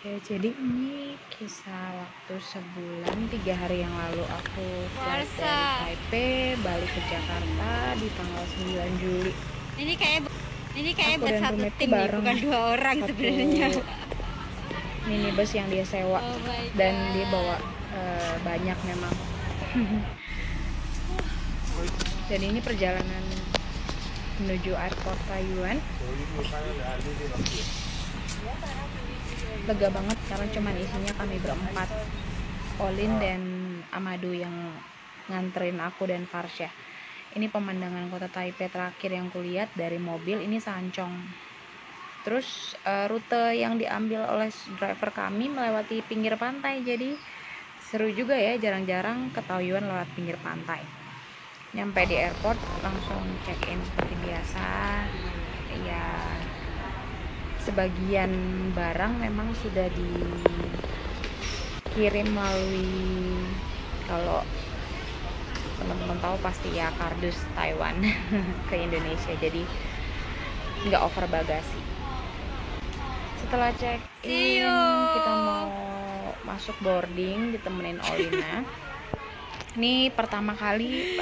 Ya, jadi ini kisah waktu sebulan 3 hari yang lalu aku flight dari Taipei balik ke Jakarta di tanggal 9 Juli. Ini kayak Aku buat dan satu roommateku tim nih, bareng bukan 2 orang satu sebenarnya. minibus yang dia sewa dan dia bawa banyak memang. Dan ini perjalanan menuju airport Taiyuan. Lega banget karena cuman isinya kami berempat, Olin dan Amadu yang nganterin aku dan Farsha. Ini pemandangan kota Taipei terakhir yang kulihat dari mobil. Ini Sanchong. Terus rute yang diambil oleh driver kami melewati pinggir pantai, jadi seru juga ya, jarang-jarang ke Taoyuan lewat pinggir pantai. Nyampe di airport langsung check in seperti biasa. Ya, sebagian barang memang sudah dikirim melalui, kalau teman-teman tahu pasti ya, kardus Taiwan ke Indonesia, jadi nggak over bagasi. Setelah check in kita mau masuk boarding ditemenin Olina. Ini pertama kali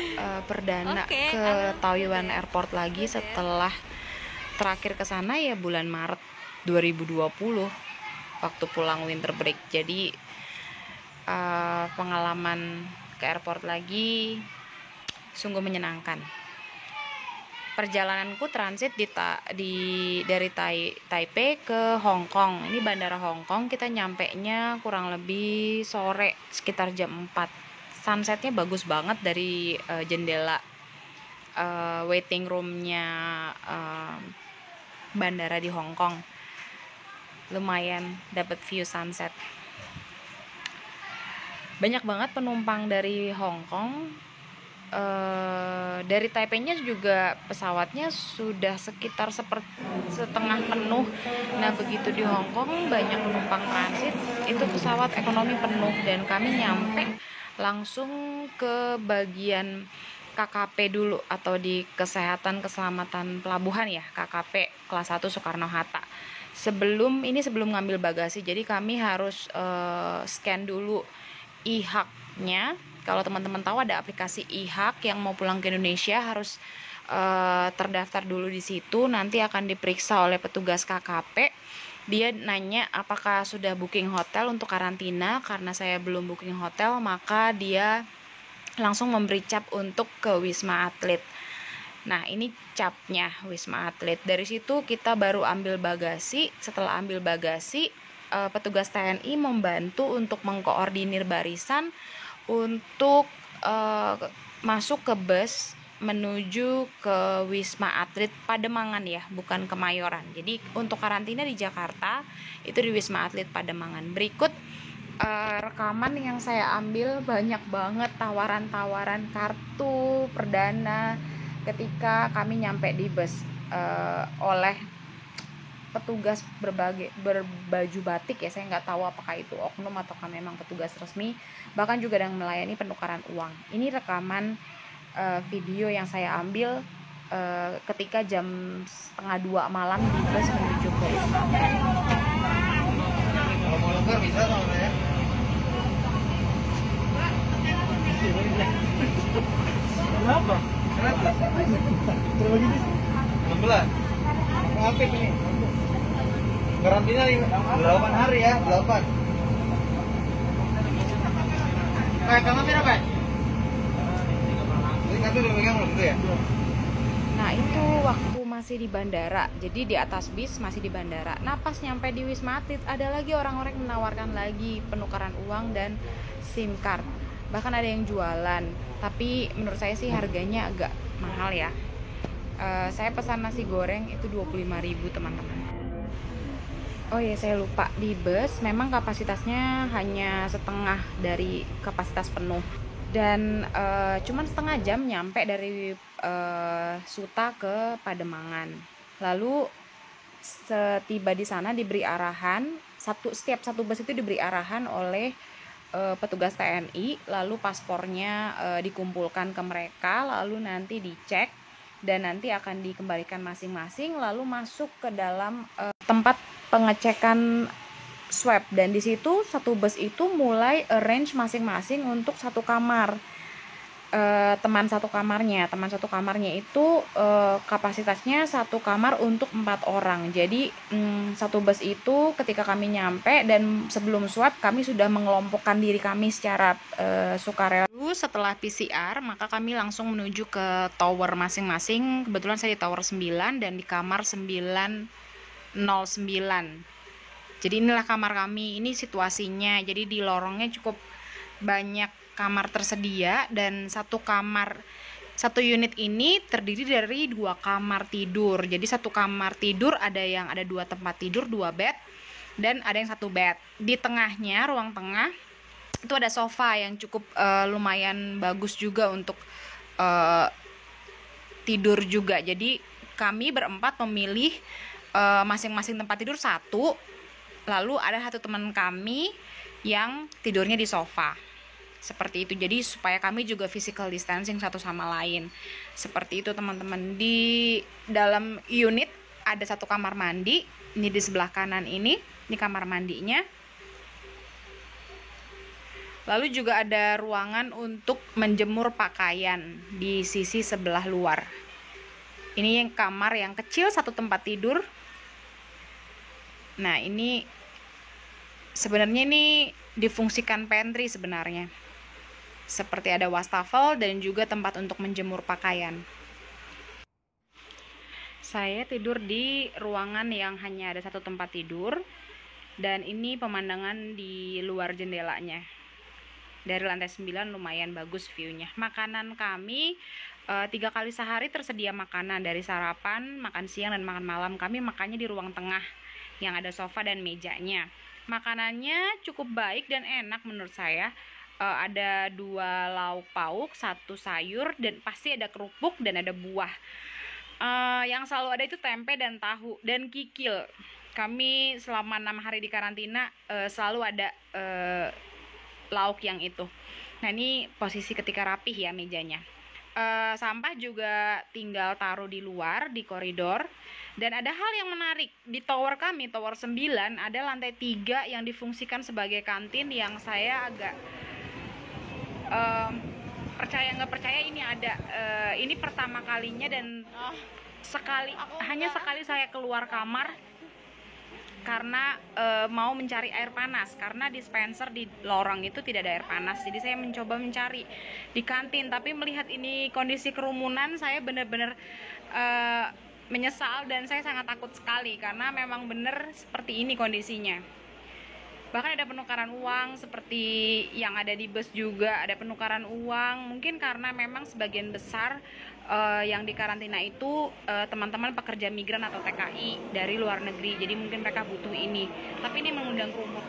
perdana ke Taoyuan Airport lagi setelah terakhir ke sana ya bulan Maret 2020 waktu pulang winter break. Jadi pengalaman ke airport lagi sungguh menyenangkan. Perjalananku transit dari Taipei ke Hong Kong. Ini bandara Hong Kong, kita nyampenya kurang lebih sore sekitar jam 4. Sunsetnya bagus banget dari jendela waiting roomnya bandara di Hong Kong. Lumayan dapat view sunset. Banyak banget penumpang dari Hong Kong. Dari Taipei-nya juga pesawatnya sudah sekitar setengah penuh. Nah, begitu di Hong Kong banyak penumpang transit, itu pesawat ekonomi penuh dan kami nyampe langsung ke bagian KKP dulu, atau di Kesehatan Keselamatan Pelabuhan ya, KKP kelas 1 Soekarno-Hatta. Sebelum ngambil bagasi, jadi kami harus scan dulu e-Hack-nya. Kalau teman-teman tahu ada aplikasi e-Hack, yang mau pulang ke Indonesia harus terdaftar dulu di situ. Nanti akan diperiksa oleh petugas KKP. Dia nanya apakah sudah booking hotel untuk karantina. Karena saya belum booking hotel, maka dia langsung memberi cap untuk ke Wisma Atlet. Nah, ini capnya Wisma Atlet. Dari situ kita baru ambil bagasi. Setelah ambil bagasi, petugas TNI membantu untuk mengkoordinir barisan untuk masuk ke bus menuju ke Wisma Atlet Pademangan ya, bukan Kemayoran. Jadi untuk karantina di Jakarta itu di Wisma Atlet Pademangan. Berikut rekaman yang saya ambil. Banyak banget tawaran-tawaran kartu perdana ketika kami nyampe di bus oleh petugas berbaju batik ya. Saya nggak tahu apakah itu oknum ataukah memang petugas resmi, bahkan juga yang melayani penukaran uang. Ini rekaman video yang saya ambil ketika jam 1:30 malam di bus menuju ke Wisma Atlet. Kalau mau longgar bisa sama ya. Kenapa? Kenapa? Berapa gini? 16. Apa ini? Karantina 8 hari ya, 8. Kamu berapa? Ini kartu udah pegang belum tuh ya? Nah, itu waktu masih di bandara. Jadi di atas bis masih di bandara. Nah, pas nyampe di Wisma Atlet ada lagi orang-orang yang menawarkan lagi penukaran uang dan SIM card. Bahkan ada yang jualan. Tapi menurut saya sih harganya agak mahal ya. Saya pesan nasi goreng itu 25.000 teman-teman. Oh iya, saya lupa, di bus memang kapasitasnya hanya setengah dari kapasitas penuh. Dan cuman setengah jam nyampe dari Suta ke Pademangan. Lalu setiba di sana diberi arahan, setiap satu bus itu diberi arahan oleh petugas TNI, lalu paspornya dikumpulkan ke mereka, lalu nanti dicek dan nanti akan dikembalikan masing-masing, lalu masuk ke dalam tempat pengecekan swab, dan di situ satu bus itu mulai arrange masing-masing untuk satu kamar. Teman satu kamarnya itu kapasitasnya satu kamar untuk 4 orang. Jadi satu bus itu ketika kami nyampe dan sebelum swab kami sudah mengelompokkan diri kami secara sukarela. Lalu setelah PCR maka kami langsung menuju ke tower masing-masing. Kebetulan saya di tower 9 dan di kamar 909. Jadi inilah kamar kami, ini situasinya. Jadi di lorongnya cukup banyak kamar tersedia, dan satu unit ini terdiri dari 2 kamar tidur. Jadi satu kamar tidur ada 2 tempat tidur, 2 bed, dan ada yang 1 bed. Di tengahnya, ruang tengah itu ada sofa yang cukup lumayan bagus juga untuk tidur juga. Jadi kami berempat memilih masing-masing tempat tidur 1. Lalu ada 1 teman kami yang tidurnya di sofa. Seperti itu. Jadi supaya kami juga physical distancing satu sama lain. Seperti itu teman-teman. Di dalam unit ada 1 kamar mandi. Ini di sebelah kanan ini kamar mandinya. Lalu juga ada ruangan untuk menjemur pakaian di sisi sebelah luar. Ini yang kamar yang kecil, 1 tempat tidur. Nah, ini sebenarnya difungsikan pantry sebenarnya. Seperti ada wastafel dan juga tempat untuk menjemur pakaian. Saya tidur di ruangan yang hanya ada 1 tempat tidur, dan ini pemandangan di luar jendelanya. Dari lantai 9 lumayan bagus view-nya. Makanan kami 3 kali sehari tersedia makanan, dari sarapan, makan siang, dan makan malam. Kami makannya di ruang tengah yang ada sofa dan mejanya. Makanannya cukup baik dan enak menurut saya. Ada 2 lauk pauk, 1 sayur, dan pasti ada kerupuk dan ada buah. Yang selalu ada itu tempe dan tahu dan kikil. Kami selama 6 hari di karantina selalu ada lauk yang itu. Nah, ini posisi ketika rapih ya mejanya. Sampah juga tinggal taruh di luar, di koridor. Dan ada hal yang menarik, di tower kami, tower 9, ada lantai 3 yang difungsikan sebagai kantin, yang saya agak percaya nggak percaya ini ada. Ini pertama kalinya, dan hanya sekali saya keluar kamar karena mau mencari air panas, karena dispenser di lorong itu tidak ada air panas. Jadi saya mencoba mencari di kantin, tapi melihat ini kondisi kerumunan, saya benar-benar menyesal, dan saya sangat takut sekali karena memang benar seperti ini kondisinya. Bahkan ada penukaran uang seperti yang ada di bus juga, ada penukaran uang. Mungkin karena memang sebagian besar yang di karantina itu teman-teman pekerja migran atau TKI dari luar negeri. Jadi mungkin mereka butuh ini. Tapi ini mengundang kerumun.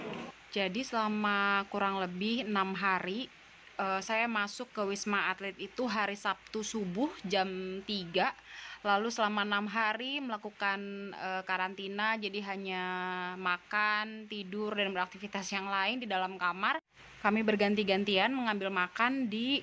Jadi selama kurang lebih 6 hari saya masuk ke Wisma Atlet itu hari Sabtu subuh jam 3. Lalu selama 6 hari melakukan karantina, jadi hanya makan, tidur, dan beraktivitas yang lain di dalam kamar. Kami berganti-gantian mengambil makan di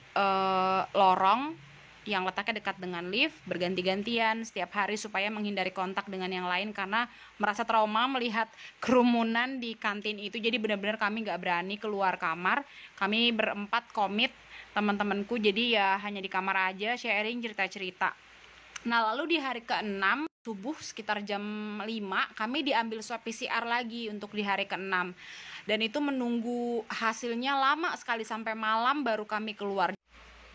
lorong yang letaknya dekat dengan lift, berganti-gantian setiap hari supaya menghindari kontak dengan yang lain, karena merasa trauma melihat kerumunan di kantin itu. Jadi benar-benar kami gak berani keluar kamar. Kami berempat komit teman-temanku, jadi ya hanya di kamar aja, sharing, cerita-cerita. Nah, lalu di hari ke-6 subuh sekitar jam 5 kami diambil swab PCR lagi untuk di hari ke-6, dan itu menunggu hasilnya lama sekali, sampai malam baru kami keluar.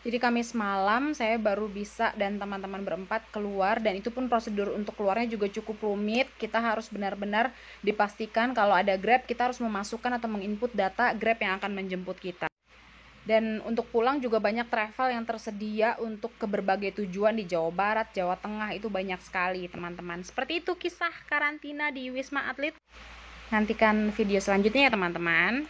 Jadi Kamis malam saya baru bisa dan teman-teman berempat keluar, dan itu pun prosedur untuk keluarnya juga cukup rumit. Kita harus benar-benar dipastikan kalau ada Grab, kita harus memasukkan atau menginput data Grab yang akan menjemput kita. Dan untuk pulang juga banyak travel yang tersedia untuk ke berbagai tujuan di Jawa Barat, Jawa Tengah, itu banyak sekali teman-teman. Seperti itu kisah karantina di Wisma Atlet. Nantikan video selanjutnya ya teman-teman.